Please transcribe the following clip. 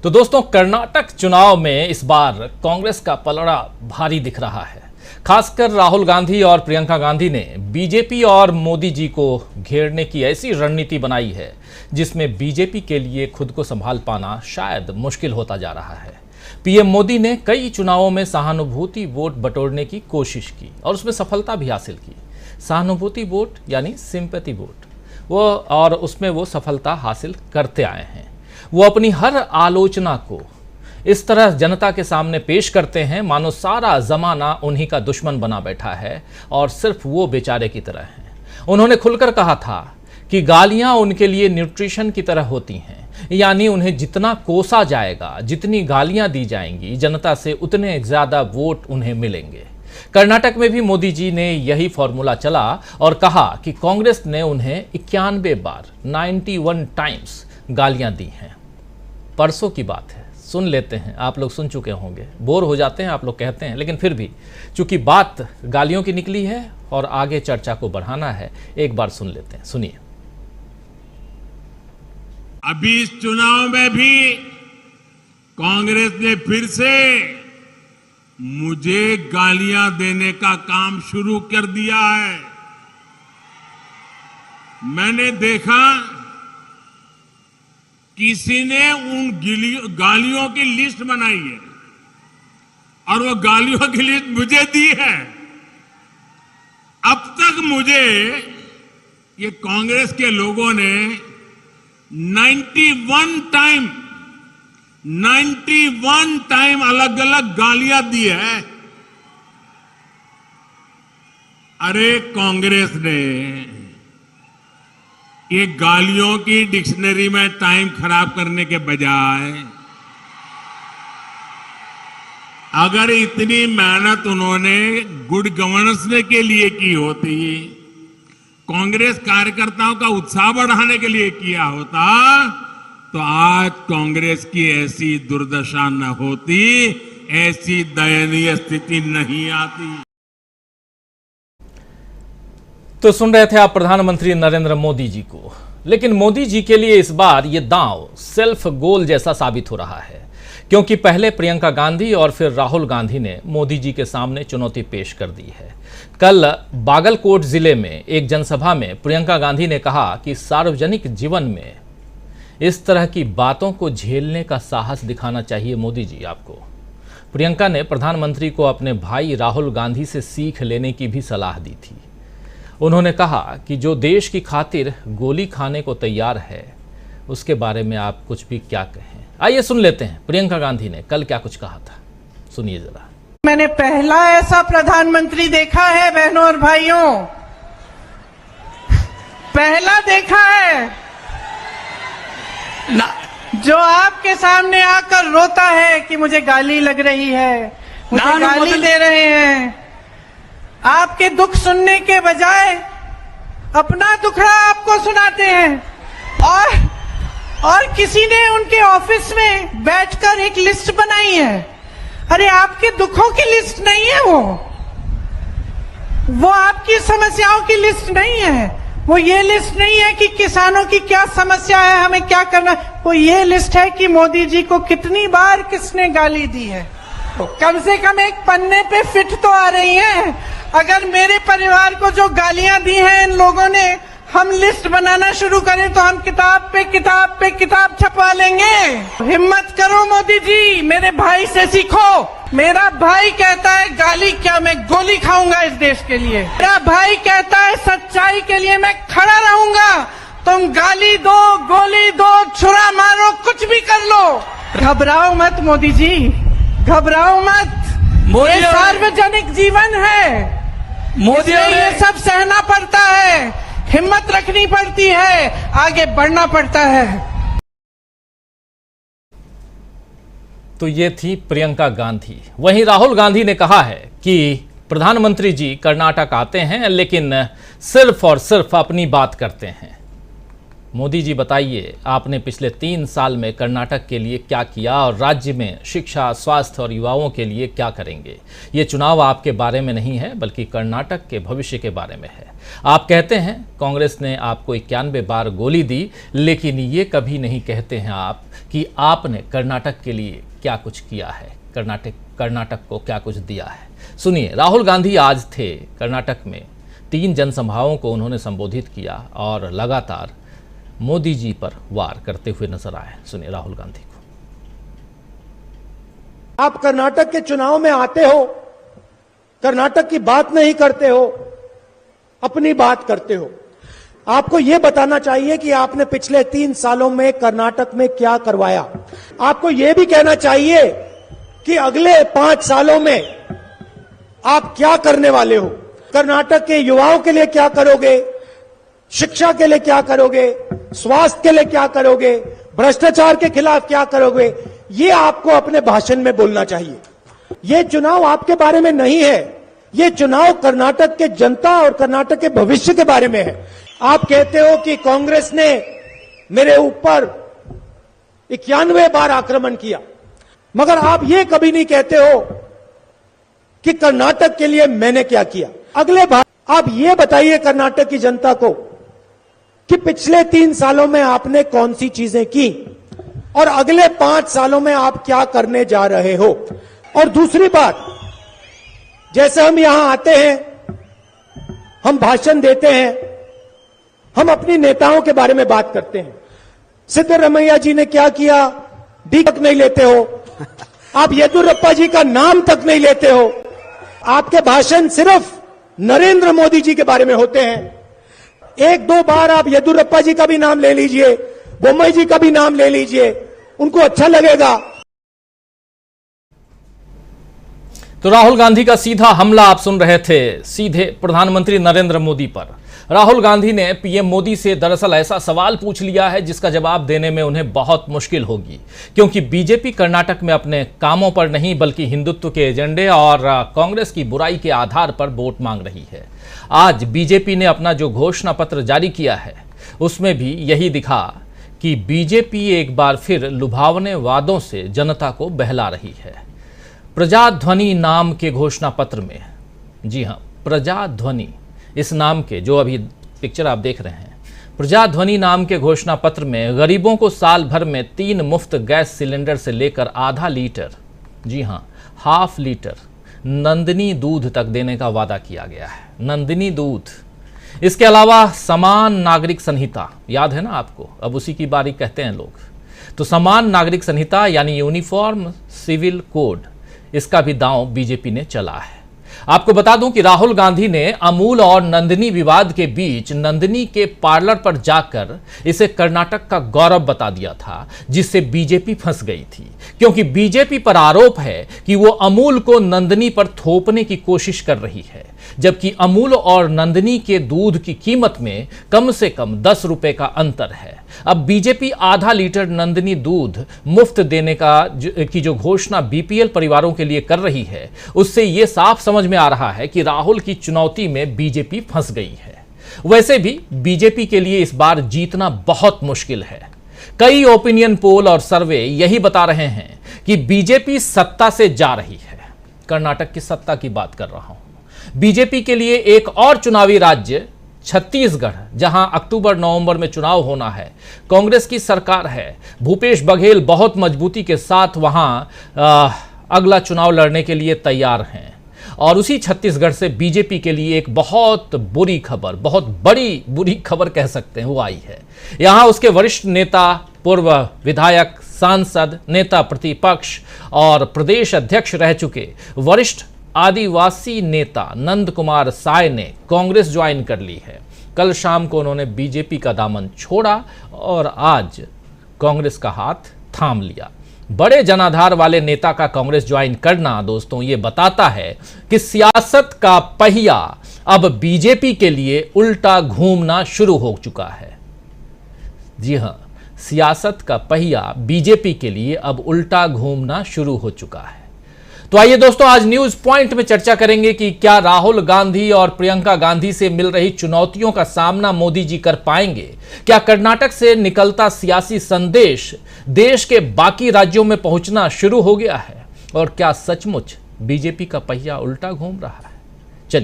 तो दोस्तों, कर्नाटक चुनाव में इस बार कांग्रेस का पलड़ा भारी दिख रहा है। खासकर राहुल गांधी और प्रियंका गांधी ने बीजेपी और मोदी जी को घेरने की ऐसी रणनीति बनाई है जिसमें बीजेपी के लिए खुद को संभाल पाना शायद मुश्किल होता जा रहा है। पीएम मोदी ने कई चुनावों में सहानुभूति वोट बटोरने की कोशिश की और उसमें सफलता भी हासिल की। सहानुभूति वोट यानी सिंपैथी वोट, और उसमें वो सफलता हासिल करते आए हैं। वो अपनी हर आलोचना को इस तरह जनता के सामने पेश करते हैं मानो सारा जमाना उन्हीं का दुश्मन बना बैठा है और सिर्फ वो बेचारे की तरह हैं। उन्होंने खुलकर कहा था कि गालियां उनके लिए न्यूट्रिशन की तरह होती हैं, यानी उन्हें जितना कोसा जाएगा, जितनी गालियां दी जाएंगी, जनता से उतने ज्यादा वोट उन्हें मिलेंगे। कर्नाटक में भी मोदी जी ने यही फॉर्मूला चला और कहा कि कांग्रेस ने उन्हें 91 बार 91 टाइम्स गालियां दी हैं। परसों की बात है, सुन लेते हैं। आप लोग सुन चुके होंगे, बोर हो जाते हैं आप लोग कहते हैं, लेकिन फिर भी चूंकि बात गालियों की निकली है और आगे चर्चा को बढ़ाना है, एक बार सुन लेते हैं। सुनिए। अभी इस चुनाव में भी कांग्रेस ने फिर से मुझे गालियां देने का काम शुरू कर दिया है। मैंने देखा किसी ने उन गालियों की लिस्ट बनाई है और वो गालियों की लिस्ट मुझे दी है। अब तक मुझे ये कांग्रेस के लोगों ने 91 टाइम अलग अलग गालियां दी है। अरे कांग्रेस ने ये गालियों की डिक्शनरी में टाइम खराब करने के बजाय अगर इतनी मेहनत उन्होंने गुड गवर्नेंस के लिए की होती, कांग्रेस कार्यकर्ताओं का उत्साह बढ़ाने के लिए किया होता, तो आज कांग्रेस की ऐसी दुर्दशा न होती, ऐसी दयनीय स्थिति नहीं आती। तो सुन रहे थे आप प्रधानमंत्री नरेंद्र मोदी जी को, लेकिन मोदी जी के लिए इस बार ये दांव सेल्फ गोल जैसा साबित हो रहा है, क्योंकि पहले प्रियंका गांधी और फिर राहुल गांधी ने मोदी जी के सामने चुनौती पेश कर दी है। कल बागलकोट जिले में एक जनसभा में प्रियंका गांधी ने कहा कि सार्वजनिक जीवन में इस तरह की बातों को झेलने का साहस दिखाना चाहिए मोदी जी आपको। प्रियंका ने प्रधानमंत्री को अपने भाई राहुल गांधी से सीख लेने की भी सलाह दी थी। उन्होंने कहा कि जो देश की खातिर गोली खाने को तैयार है, उसके बारे में आप कुछ भी क्या कहें। आइए सुन लेते हैं प्रियंका गांधी ने कल क्या कुछ कहा था, सुनिए जरा। मैंने पहला ऐसा प्रधानमंत्री देखा है बहनों और भाइयों, पहला देखा है जो आपके सामने आकर रोता है कि मुझे गाली लग रही है, मुझे गाली दे रहे हैं। आपके दुख सुनने के बजाय अपना दुखड़ा आपको सुनाते हैं और किसी ने उनके ऑफिस में बैठकर एक लिस्ट बनाई है। अरे आपके दुखों की लिस्ट नहीं है वो आपकी समस्याओं की लिस्ट नहीं है। वो ये लिस्ट नहीं है कि किसानों की क्या समस्या है, हमें क्या करना। वो ये लिस्ट है कि मोदी जी को कितनी बार किसने गाली दी है। कम से कम एक पन्ने पे फिट तो आ रही है। अगर मेरे परिवार को जो गालियां दी हैं इन लोगों ने, हम लिस्ट बनाना शुरू करें तो हम किताब पे किताब छपवा लेंगे। हिम्मत करो मोदी जी, मेरे भाई से सीखो। मेरा भाई कहता है गाली क्या, मैं गोली खाऊंगा इस देश के लिए। मेरा भाई कहता है सच्चाई के लिए मैं खड़ा रहूंगा। तुम गाली दो, गोली दो, छुरा मारो, कुछ भी कर लो, घबराओ मत मोदी जी, घबराओ मत। ये सार्वजनिक जीवन है, मोदी ये सब सहना पड़ता है, हिम्मत रखनी पड़ती है, आगे बढ़ना पड़ता है। तो ये थी प्रियंका गांधी। वहीं राहुल गांधी ने कहा है कि प्रधानमंत्री जी कर्नाटक आते हैं लेकिन सिर्फ और सिर्फ अपनी बात करते हैं। मोदी जी बताइए, आपने पिछले 3 साल में कर्नाटक के लिए क्या किया और राज्य में शिक्षा, स्वास्थ्य और युवाओं के लिए क्या करेंगे। ये चुनाव आपके बारे में नहीं है बल्कि कर्नाटक के भविष्य के बारे में है। आप कहते हैं कांग्रेस ने आपको 91 बार गोली दी, लेकिन ये कभी नहीं कहते हैं आप कि आपने कर्नाटक के लिए क्या कुछ किया है, कर्नाटक को क्या कुछ दिया है। सुनिए, राहुल गांधी आज थे कर्नाटक में, 3 जनसभाओं को उन्होंने संबोधित किया और लगातार मोदी जी पर वार करते हुए नजर आए। सुनिए राहुल गांधी को। आप कर्नाटक के चुनाव में आते हो, कर्नाटक की बात नहीं करते हो, अपनी बात करते हो। आपको यह बताना चाहिए कि आपने पिछले 3 सालों में कर्नाटक में क्या करवाया। आपको यह भी कहना चाहिए कि अगले 5 सालों में आप क्या करने वाले हो। कर्नाटक के युवाओं के लिए क्या करोगे, शिक्षा के लिए क्या करोगे, स्वास्थ्य के लिए क्या करोगे, भ्रष्टाचार के खिलाफ क्या करोगे, ये आपको अपने भाषण में बोलना चाहिए। ये चुनाव आपके बारे में नहीं है, ये चुनाव कर्नाटक के जनता और कर्नाटक के भविष्य के बारे में है। आप कहते हो कि कांग्रेस ने मेरे ऊपर 91 बार आक्रमण किया, मगर आप ये कभी नहीं कहते हो कि कर्नाटक के लिए मैंने क्या किया। अगले बार आप ये बताइए कर्नाटक की जनता को कि पिछले 3 सालों में आपने कौन सी चीजें की और अगले 5 सालों में आप क्या करने जा रहे हो। और दूसरी बात, जैसे हम यहां आते हैं, हम भाषण देते हैं, हम अपनी नेताओं के बारे में बात करते हैं। सिद्धरमैया जी ने क्या किया, डी तक नहीं लेते हो। आप येदियुरप्पा जी का नाम तक नहीं लेते हो। आपके भाषण सिर्फ नरेंद्र मोदी जी के बारे में होते हैं। 1-2 बार आप येदियुरप्पा जी का भी नाम ले लीजिए, बोम्मई जी का भी नाम ले लीजिए, उनको अच्छा लगेगा। तो राहुल गांधी का सीधा हमला आप सुन रहे थे, सीधे प्रधानमंत्री नरेंद्र मोदी पर। राहुल गांधी ने पीएम मोदी से दरअसल ऐसा सवाल पूछ लिया है जिसका जवाब देने में उन्हें बहुत मुश्किल होगी, क्योंकि बीजेपी कर्नाटक में अपने कामों पर नहीं बल्कि हिंदुत्व के एजेंडे और कांग्रेस की बुराई के आधार पर वोट मांग रही है। आज बीजेपी ने अपना जो घोषणा पत्र जारी किया है उसमें भी यही दिखा कि बीजेपी एक बार फिर लुभावने वादों से जनता को बहला रही है। प्रजाध्वनि नाम के घोषणा पत्र में, जी हां, प्रजाध्वनि इस नाम के, जो अभी पिक्चर आप देख रहे हैं, प्रजाध्वनि नाम के घोषणा पत्र में गरीबों को साल भर में 3 मुफ्त गैस सिलेंडर से लेकर आधा लीटर, जी हां, हाफ लीटर नंदिनी दूध तक देने का वादा किया गया है। नंदिनी दूध। इसके अलावा समान नागरिक संहिता, याद है ना आपको, अब उसी की बारी कहते हैं लोग। तो समान नागरिक संहिता यानी यूनिफॉर्म सिविल कोड, इसका भी दांव बीजेपी ने चला है। आपको बता दूं कि राहुल गांधी ने अमूल और नंदिनी विवाद के बीच नंदिनी के पार्लर पर जाकर इसे कर्नाटक का गौरव बता दिया था, जिससे बीजेपी फंस गई थी, क्योंकि बीजेपी पर आरोप है कि वो अमूल को नंदिनी पर थोपने की कोशिश कर रही है, जबकि अमूल और नंदिनी के दूध की कीमत में कम से कम 10 रुपए का अंतर है। अब बीजेपी आधा लीटर नंदिनी दूध मुफ्त देने की जो घोषणा बीपीएल परिवारों के लिए कर रही है, उससे यह साफ समझ में आ रहा है कि राहुल की चुनौती में बीजेपी फंस गई है। वैसे भी बीजेपी के लिए इस बार जीतना बहुत मुश्किल है। कई ओपिनियन पोल और सर्वे यही बता रहे हैं कि बीजेपी सत्ता से जा रही है। कर्नाटक की सत्ता की बात कर रहा हूं। बीजेपी के लिए एक और चुनावी राज्य छत्तीसगढ़, जहां अक्टूबर-नवंबर में चुनाव होना है, कांग्रेस की सरकार है। भूपेश बघेल बहुत मजबूती के साथ वहां अगला चुनाव लड़ने के लिए तैयार हैं। और उसी छत्तीसगढ़ से बीजेपी के लिए एक बहुत बुरी खबर, बहुत बड़ी बुरी खबर कह सकते हैं, वो आई है। यहां उसके वरिष्ठ नेता, पूर्व विधायक, सांसद, नेता प्रतिपक्ष और प्रदेश अध्यक्ष रह चुके वरिष्ठ आदिवासी नेता नंद कुमार साय ने कांग्रेस ज्वाइन कर ली है। कल शाम को उन्होंने बीजेपी का दामन छोड़ा और आज कांग्रेस का हाथ थाम लिया। बड़े जनाधार वाले नेता का कांग्रेस ज्वाइन करना, दोस्तों, ये बताता है कि सियासत का पहिया अब बीजेपी के लिए उल्टा घूमना शुरू हो चुका है। जी हां, सियासत का पहिया बीजेपी के लिए अब उल्टा घूमना शुरू हो चुका है। तो आइए दोस्तों, आज न्यूज पॉइंट में चर्चा करेंगे कि क्या राहुल गांधी और प्रियंका गांधी से मिल रही चुनौतियों का सामना मोदी जी कर पाएंगे? क्या कर्नाटक से निकलता सियासी संदेश देश के बाकी राज्यों में पहुंचना शुरू हो गया है? और क्या सचमुच बीजेपी का पहिया उल्टा घूम रहा है?